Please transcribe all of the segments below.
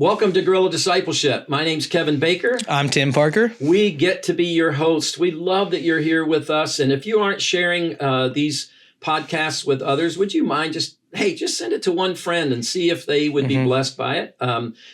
Welcome to Guerrilla Discipleship. My name's Kevin Baker. I'm Tim Parker. We get to be your host. We love that you're here with us. And if you aren't sharing these podcasts with others, would you mind just send it to one friend and see if they would be blessed by it.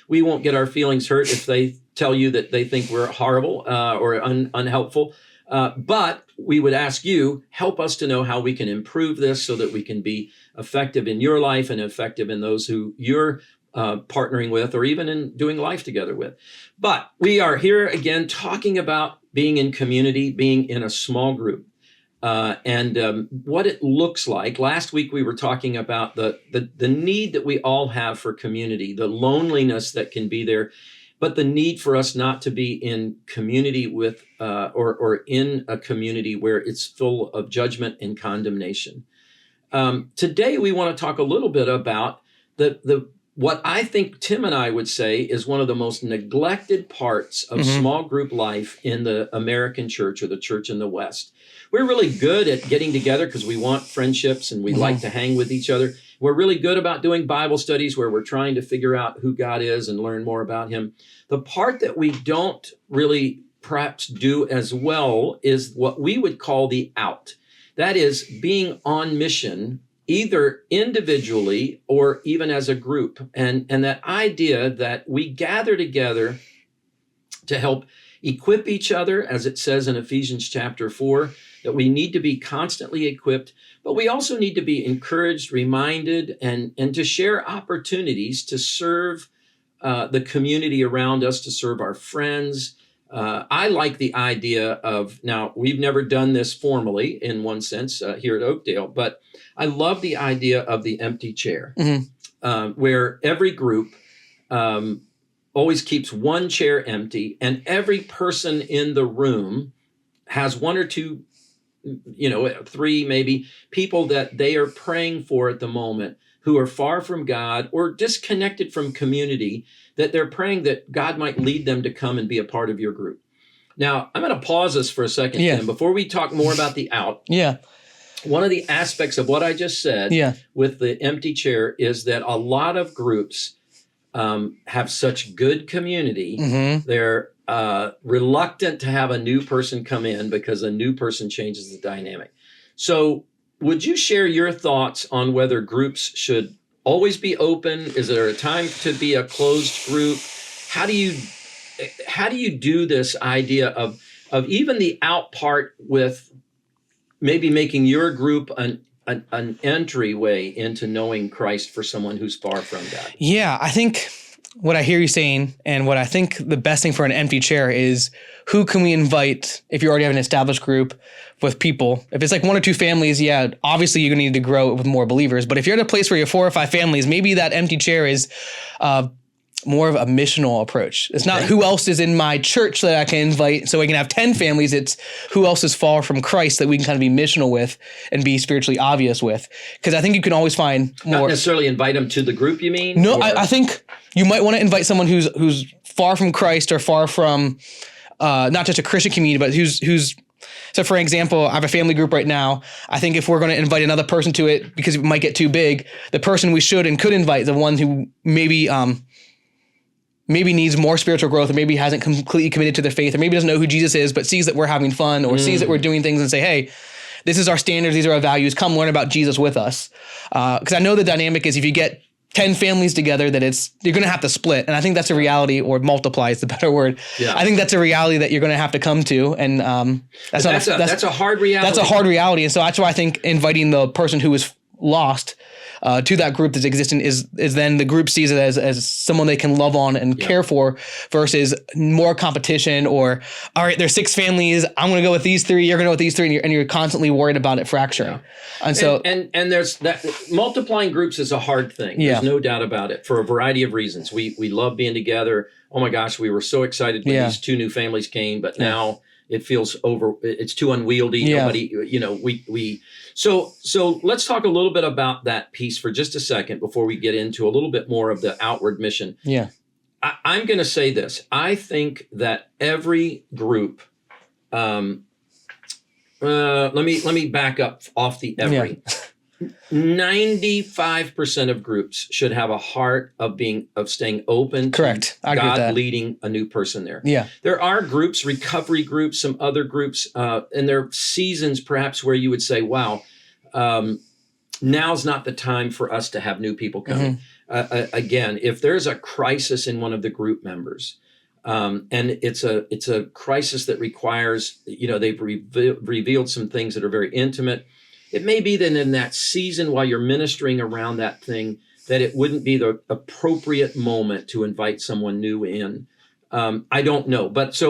We won't get our feelings hurt if they tell you that they think we're horrible or unhelpful. But we would ask you, help us to know how we can improve this so that we can be effective in your life and effective in those who you're partnering with, or even in doing life together with. But we are here again talking about being in community, being in a small group, and what it looks like. Last week we were talking about the need that we all have for community, the loneliness that can be there, but the need for us not to be in community with or in a community where it's full of judgment and condemnation. Today we want to talk a little bit about what I think Tim and I would say is one of the most neglected parts of small group life in the American church, or the church in the West. We're really good at getting together because we want friendships and we like to hang with each other. We're really good about doing Bible studies where we're trying to figure out who God is and learn more about him. The part that we don't really perhaps do as well is what we would call the out. That is being on mission, either individually or even as a group. And that idea that we gather together to help equip each other, as it says in Ephesians chapter 4, that we need to be constantly equipped, but we also need to be encouraged, reminded, and to share opportunities to serve the community around us, to serve our friends. I like the idea of, now we've never done this formally in one sense here at Oakdale, but I love the idea of the empty chair, where every group always keeps one chair empty, and every person in the room has one or two, three maybe, people that they are praying for at the moment who are far from God or disconnected from community, that they're praying that God might lead them to come and be a part of your group. Now, I'm going to pause this for a second, Tim, before we talk more about the out. One of the aspects of what I just said with the empty chair is that a lot of groups have such good community. They're reluctant to have a new person come in because a new person changes the dynamic. So would you share your thoughts on whether groups should always be open? Is there a time to be a closed group? How do you do this idea of even the out part with maybe making your group an entryway into knowing Christ for someone who's far from God? Yeah, I think what I hear you saying, and what I think the best thing for an empty chair is, who can we invite if you already have an established group with people? If it's like one or two families, obviously you're going to need to grow it with more believers. But if you're at a place where you have 4 or 5 families, maybe that empty chair is more of a missional approach. It's not who else is in my church that I can invite so we can have 10 families. It's who else is far from Christ that we can kind of be missional with and be spiritually obvious with. Because I think you can always find more. Not necessarily invite them to the group, you mean? No, I think you might want to invite someone who's far from Christ, or far from not just a Christian community, but who's. So for example, I have a family group right now. I think if we're going to invite another person to it, because it might get too big, the person we should and could invite, the one who maybe needs more spiritual growth, or maybe hasn't completely committed to their faith, or maybe doesn't know who Jesus is, but sees that we're having fun, or sees that we're doing things and say, hey, this is our standards, these are our values, come learn about Jesus with us. Because I know the dynamic is, if you get 10 families together, that you're going to have to split. And I think that's a reality, or multiply is the better word. Yeah. I think that's a reality that you're going to have to come to. And that's a hard reality. That's a hard reality. And so that's why I think inviting the person who is lost to that group that's existing is then the group sees it as someone they can love on and care for, versus more competition, or, all right, there's 6 families, I'm going to go with these 3, you're going to go with these 3, and you're constantly worried about it fracturing. Yeah. And so and there's that, multiplying groups is a hard thing. There's no doubt about it, for a variety of reasons. We love being together. Oh my gosh, we were so excited when these 2 new families came, but now it feels it's too unwieldy. Nobody, So let's talk a little bit about that piece for just a second before we get into a little bit more of the outward mission. Yeah. I'm going to say this. I think that every group, let me back up off the every. 95% of groups should have a heart of staying open Correct. to I agree with God that. leading a new person there. Yeah. There are groups, recovery groups, some other groups, and there are seasons perhaps where you would say, wow, now's not the time for us to have new people coming. Again, if there's a crisis in one of the group members, and it's a crisis that requires, they've revealed some things that are very intimate. It may be that in that season while you're ministering around that thing, that it wouldn't be the appropriate moment to invite someone new in. I don't know, but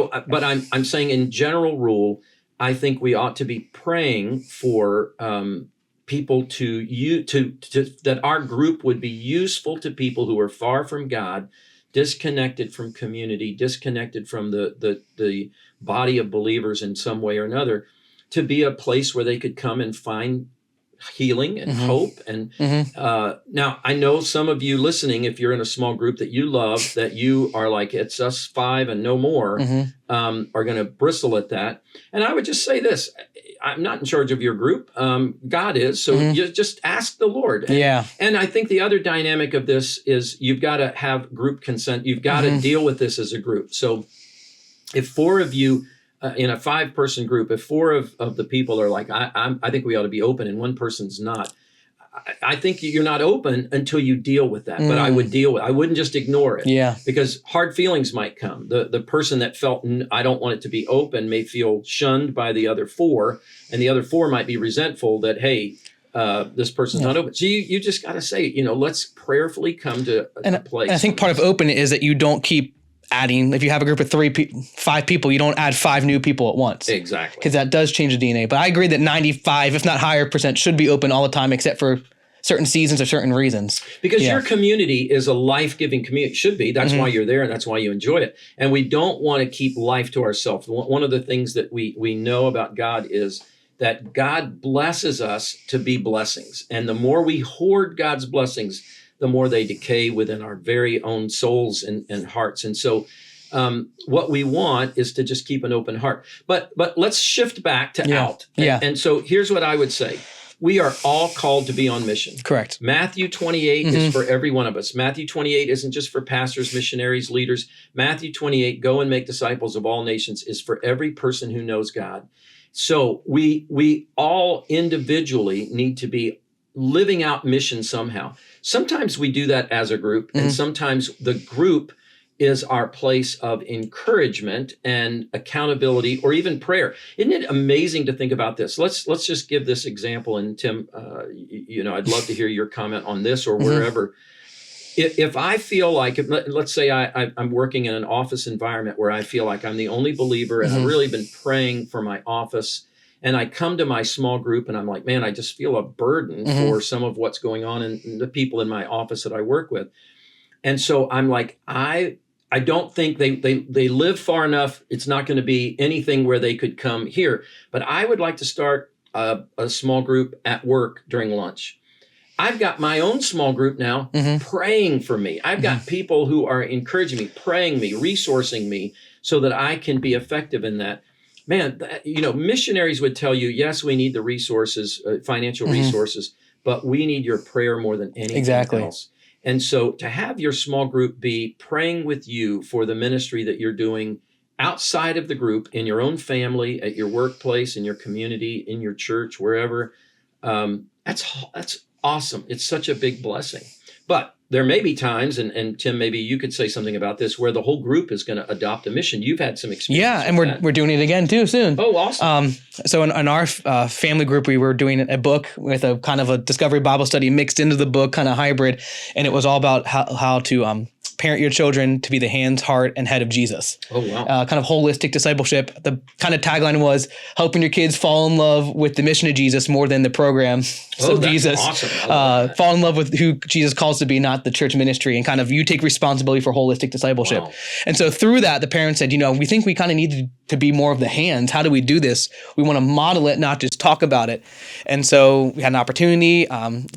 I'm saying in general rule, I think we ought to be praying for people that our group would be useful to people who are far from God, disconnected from community, disconnected from the body of believers in some way or another, to be a place where they could come and find healing and hope. And now I know some of you listening, if you're in a small group that you love, that you are like, it's us five and no more, are going to bristle at that. And I would just say this, I'm not in charge of your group. God is. So you just ask the Lord. And I think the other dynamic of this is you've got to have group consent. You've got to deal with this as a group. So if four of you in a 5-person group, if four of the people are like, I think we ought to be open and one person's not, I think you're not open until you deal with that. But I wouldn't just ignore it. Yeah. Because hard feelings might come. The person that felt, I don't want it to be open, may feel shunned by the other four. And the other four might be resentful that, hey, this person's not open. So you just got to say, let's prayerfully come to a place. And I think part of open is that you don't keep adding, if you have a group of 5 people, you don't add 5 new people at once. Exactly. Because that does change the DNA. But I agree that 95, if not higher % should be open all the time, except for certain seasons or certain reasons. Because your community is a life-giving community. It should be. That's why you're there and that's why you enjoy it. And we don't want to keep life to ourselves. One of the things that we know about God is that God blesses us to be blessings. And the more we hoard God's blessings, the more they decay within our very own souls and hearts. And so what we want is to just keep an open heart. But let's shift back to out. And so here's what I would say. We are all called to be on mission. Correct. Matthew 28 is for every one of us. Matthew 28 isn't just for pastors, missionaries, leaders. Matthew 28, go and make disciples of all nations, is for every person who knows God. So we all individually need to be living out mission somehow. Sometimes we do that as a group, and sometimes the group is our place of encouragement and accountability, or even prayer. Isn't it amazing to think about this? Let's just give this example, and Tim, I'd love to hear your comment on this or wherever. If I feel like, let's say I'm working in an office environment where I feel like I'm the only believer, and I've really been praying for my office, and I come to my small group and I'm like, man, I just feel a burden for some of what's going on in the people in my office that I work with. And so I'm like, I don't think they live far enough. It's not going to be anything where they could come here. But I would like to start a small group at work during lunch. I've got my own small group now praying for me. I've got people who are encouraging me, praying me, resourcing me so that I can be effective in that. Man, missionaries would tell you, yes, we need the resources, financial resources, but we need your prayer more than anything else. And so to have your small group be praying with you for the ministry that you're doing outside of the group, in your own family, at your workplace, in your community, in your church, wherever, that's awesome. It's such a big blessing. But there may be times, and Tim, maybe you could say something about this, where the whole group is going to adopt a mission. You've had some experience. Yeah, and we're doing it again too soon. Oh, awesome. So in our family group, we were doing a book with a kind of a discovery Bible study mixed into the book, kind of hybrid, and it was all about how to parent your children to be the hands, heart, and head of Jesus. Oh, wow. Kind of holistic discipleship. The kind of tagline was helping your kids fall in love with the mission of Jesus more than the program of Jesus. Awesome. Fall in love with who Jesus calls to be, not the church ministry, and kind of you take responsibility for holistic discipleship. Wow. And so through that, the parents said, we think we kind of need to be more of the hands. How do we do this? We want to model it, not just talk about it. And so we had an opportunity.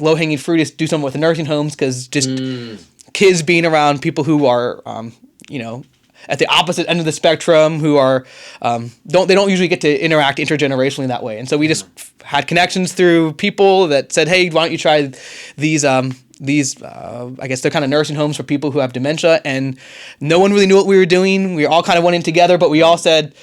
Low-hanging fruit is do something with the nursing homes, because just kids being around people who are, at the opposite end of the spectrum, who are they don't usually get to interact intergenerationally that way. And so we just had connections through people that said, hey, why don't you try these I guess they're kind of nursing homes for people who have dementia, and no one really knew what we were doing. We all kind of went in together, but we all said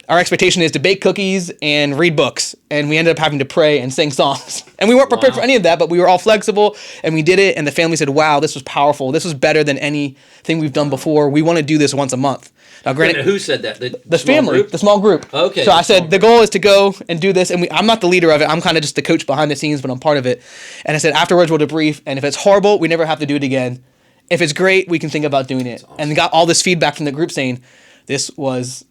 our expectation is to bake cookies and read books, and we ended up having to pray and sing songs. And we weren't prepared for any of that, but we were all flexible, and we did it, and the family said, wow, this was powerful. This was better than anything we've done before. We want to do this once a month. Now, granted, who said that? The family, group? the small group. Okay. So I said, the goal is to go and do this, and I'm not the leader of it. I'm kind of just the coach behind the scenes, but I'm part of it. And I said, afterwards, we'll debrief, and if it's horrible, we never have to do it again. If it's great, we can think about doing it. Awesome. And got all this feedback from the group saying, this was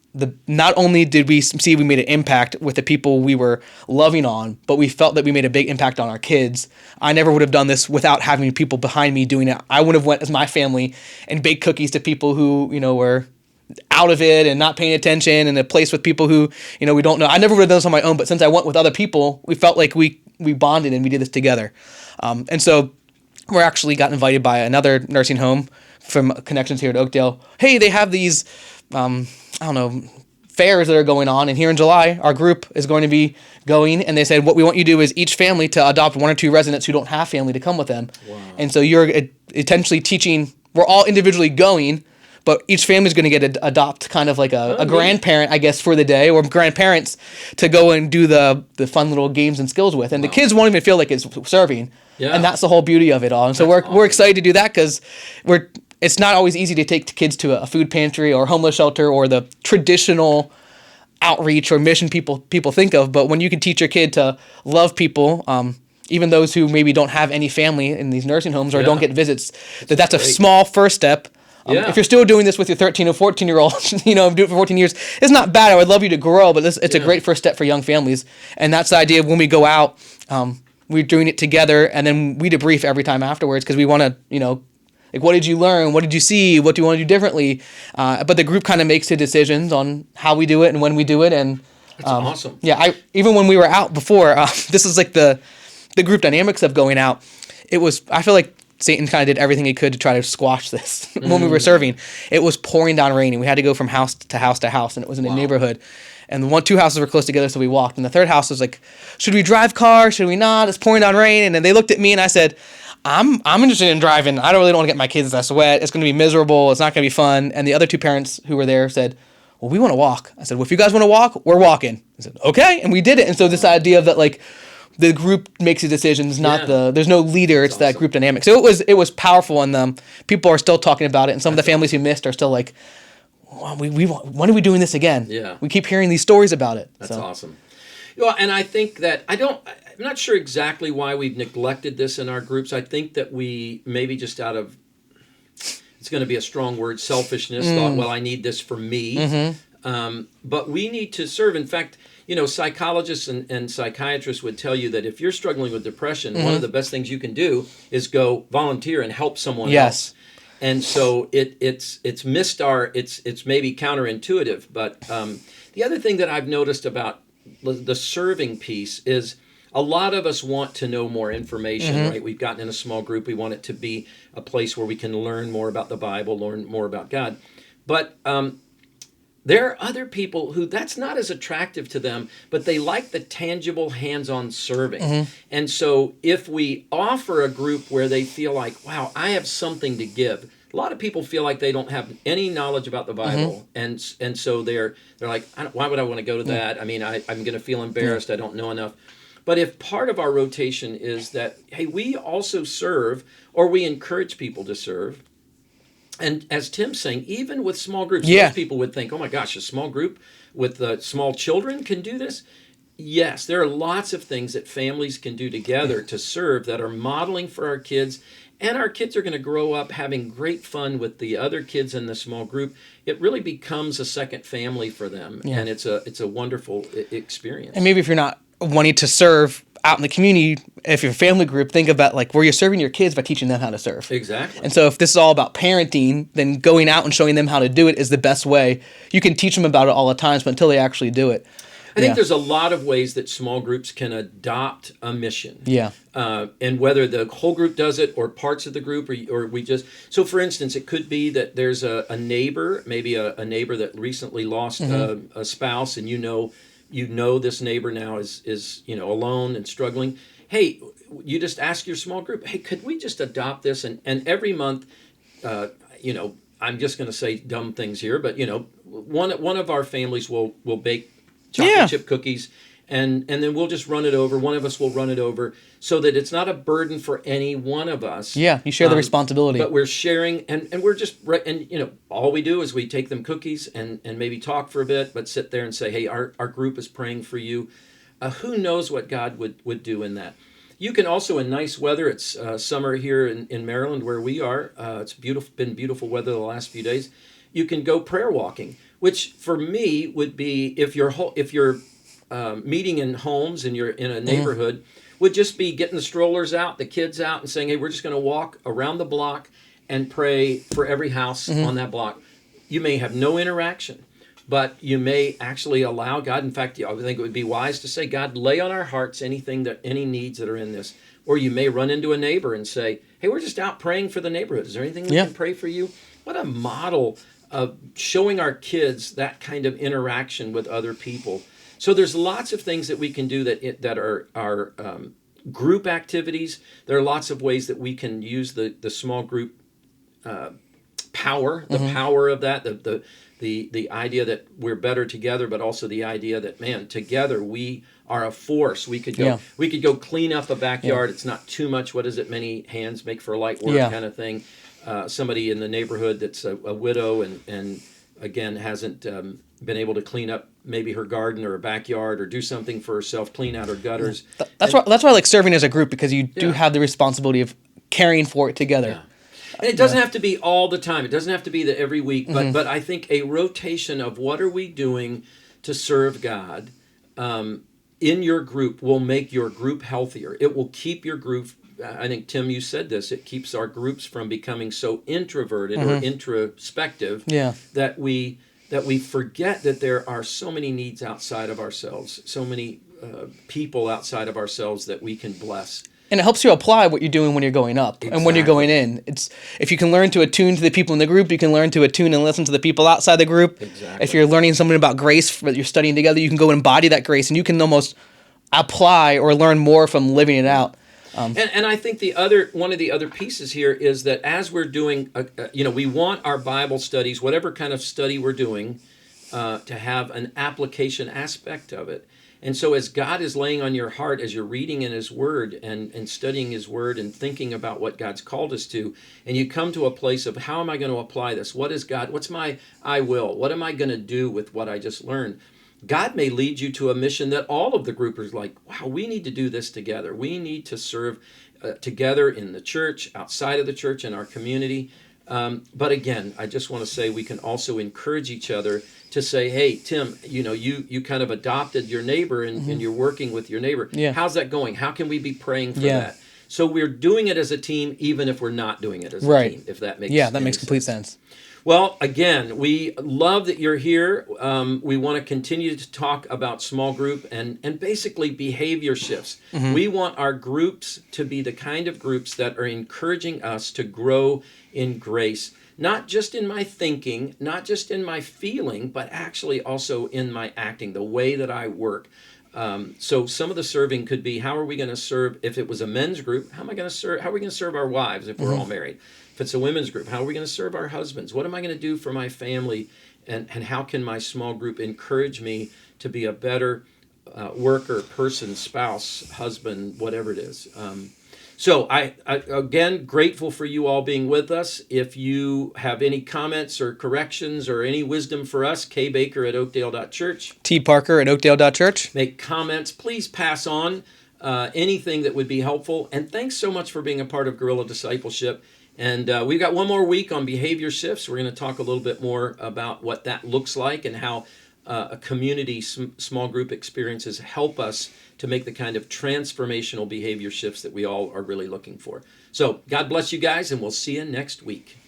not only did we see we made an impact with the people we were loving on, but we felt that we made a big impact on our kids. I never would have done this without having people behind me doing it. I would have went as my family and baked cookies to people who, were out of it and not paying attention, in a place with people who, we don't know. I never would have done this on my own, but since I went with other people, we felt like we bonded and we did this together. And so we're actually got invited by another nursing home from connections here at Oakdale. Hey, they have these fairs that are going on, and here in July our group is going to be going, and they said what we want you to do is each family to adopt 1 or 2 residents who don't have family to come with them. Wow. And so you're intentionally teaching, we're all individually going, but each family is going to get to adopt kind of like a grandparent, I guess, for the day, or grandparents to go and do the fun little games and skills with, and the kids won't even feel like it's serving. Yeah. And that's the whole beauty of it all. And so we're excited to do that, because it's not always easy to take kids to a food pantry or homeless shelter or the traditional outreach or mission people think of. But when you can teach your kid to love people, even those who maybe don't have any family in these nursing homes or don't get visits, that's a small first step. If you're still doing this with your 13 or 14-year-old, do it for 14 years, it's not bad. I would love you to grow, but it's a great first step for young families. And that's the idea of when we go out, we're doing it together, and then we debrief every time afterwards, because we want to, like, what did you learn? What did you see? What do you want to do differently? But the group kind of makes the decisions on how we do it and when we do it. And that's awesome. Yeah, even when we were out before, this is like the group dynamics of going out. I feel like Satan kind of did everything he could to try to squash this when we were serving. It was pouring down raining. We had to go from house to house to house, and it was in a neighborhood. And the 2 houses were close together, so we walked. And the third house was like, should we drive car? Should we not? It's pouring down rain. And then they looked at me, and I said, I'm interested in driving. I don't really want to get my kids that wet. It's going to be miserable. It's not going to be fun. And the other 2 parents who were there said, well, we want to walk. I said, well, if you guys want to walk, we're walking. I said, okay. And we did it. And so this idea of that, like, the group makes the decisions, there's no leader. It's that group dynamic. So it was powerful, and people are still talking about it. And some of the families who missed are still like, well, when are we doing this again? Yeah. We keep hearing these stories about it. That's awesome. Well, and I think that I'm not sure exactly why we've neglected this in our groups. I think that we maybe just out of, it's going to be a strong word, selfishness, thought, well, I need this for me. Mm-hmm. But we need to serve. In fact, psychologists and psychiatrists would tell you that if you're struggling with depression, one of the best things you can do is go volunteer and help someone else. And so it's maybe counterintuitive. But the other thing that I've noticed about the serving piece is a lot of us want to know more information, right? We've gotten in a small group. We want it to be a place where we can learn more about the Bible, learn more about God. But there are other people who that's not as attractive to them, but they like the tangible hands-on serving. And so if we offer a group where they feel like, wow, I have something to give. A lot of people feel like they don't have any knowledge about the Bible, and so they're like, why would I want to go to that? I mean, I'm going to feel embarrassed. I don't know enough. But if part of our rotation is that, hey, we also serve, or we encourage people to serve, and as Tim's saying, even with small groups, most people would think, oh my gosh, a small group with small children can do this? Yes, there are lots of things that families can do together to serve that are modeling for our kids. And our kids are going to grow up having great fun with the other kids in the small group. It really becomes a second family for them, and it's a wonderful experience. And maybe if you're not wanting to serve out in the community, if you're a family group, think about like where you're serving your kids by teaching them how to serve. Exactly. And so if this is all about parenting, then going out and showing them how to do it is the best way. You can teach them about it all the times, but until they actually do it. I think there's a lot of ways that small groups can adopt a mission. Yeah. And whether the whole group does it or parts of the group or we just... So, for instance, it could be that there's a neighbor, maybe a neighbor that recently lost a spouse, and you know this neighbor now is alone and struggling, hey, you just ask your small group, hey, could we just adopt this? And every month, uh, I'm just going to say dumb things here, but one of our families will bake chocolate chip cookies, and then we'll just run it over. One of us will run it over, so that it's not a burden for any one of us. Yeah, you share the responsibility. But we're sharing, and we're just, and all we do is we take them cookies and maybe talk for a bit, but sit there and say, hey, our group is praying for you. Who knows what God would do in that? You can also, in nice weather, it's summer here in Maryland where we are. It's been beautiful weather the last few days. You can go prayer walking, which for me would be, if you're meeting in homes and you're in a neighborhood, would just be getting the strollers out, the kids out, and saying, hey, we're just going to walk around the block and pray for every house on that block. You may have no interaction, but you may actually allow God. In fact, I think it would be wise to say, God, lay on our hearts any needs that are in this. Or you may run into a neighbor and say, hey, we're just out praying for the neighborhood. Is there anything we can pray for you? What a model of showing our kids that kind of interaction with other people. So there's lots of things that we can do that are group activities. There are lots of ways that we can use the small group power, the power of that, the idea that we're better together, but also the idea that, man, together we are a force. We could go clean up a backyard. It's not too much. What is it? Many hands make for light work kind of thing. Somebody in the neighborhood that's a widow and again hasn't been able to clean up maybe her garden or her backyard or do something for herself, clean out her gutters. That's why I like serving as a group, because you do have the responsibility of caring for it together. Yeah. And it doesn't have to be all the time. It doesn't have to be that every week. But I think a rotation of what are we doing to serve God in your group will make your group healthier. It will keep your group. I think, Tim, you said this. It keeps our groups from becoming so introverted or introspective that we forget that there are so many needs outside of ourselves, so many people outside of ourselves that we can bless. And it helps you apply what you're doing when you're going up and when you're going in. It's if you can learn to attune to the people in the group, you can learn to attune and listen to the people outside the group. Exactly. If you're learning something about grace that you're studying together, you can go embody that grace, and you can almost apply or learn more from living it out. And I think one of the other pieces here is that as we're doing, we want our Bible studies, whatever kind of study we're doing, to have an application aspect of it. And so as God is laying on your heart, as you're reading in His Word and studying His Word and thinking about what God's called us to, and you come to a place of, how am I going to apply this? What is God? What's my I will? What am I going to do with what I just learned? God may lead you to a mission that all of the groupers like, wow, we need to do this together. We need to serve together in the church, outside of the church, in our community. But again, I just want to say we can also encourage each other to say, hey, Tim, you kind of adopted your neighbor and you're working with your neighbor. Yeah. How's that going? How can we be praying for that? So we're doing it as a team, even if we're not doing it as a team, if that makes sense. Yeah, that makes complete sense. Well, again, we love that you're here. We want to continue to talk about small group and basically behavior shifts. We want our groups to be the kind of groups that are encouraging us to grow in grace, not just in my thinking, not just in my feeling, but actually also in my acting, the way that I work. So some of the serving could be, how are we going to serve? If it was a men's group, how are we going to serve our wives if we're all married? If it's a women's group, how are we going to serve our husbands? What am I going to do for my family? And how can my small group encourage me to be a better worker, person, spouse, husband, whatever it is? So I again, grateful for you all being with us. If you have any comments or corrections or any wisdom for us, kbaker@oakdale.church. tparker@oakdale.church. Make comments. Please pass on anything that would be helpful. And thanks so much for being a part of Guerrilla Discipleship. And we've got one more week on behavior shifts. We're going to talk a little bit more about what that looks like and how a community small group experiences help us to make the kind of transformational behavior shifts that we all are really looking for. So God bless you guys, and we'll see you next week.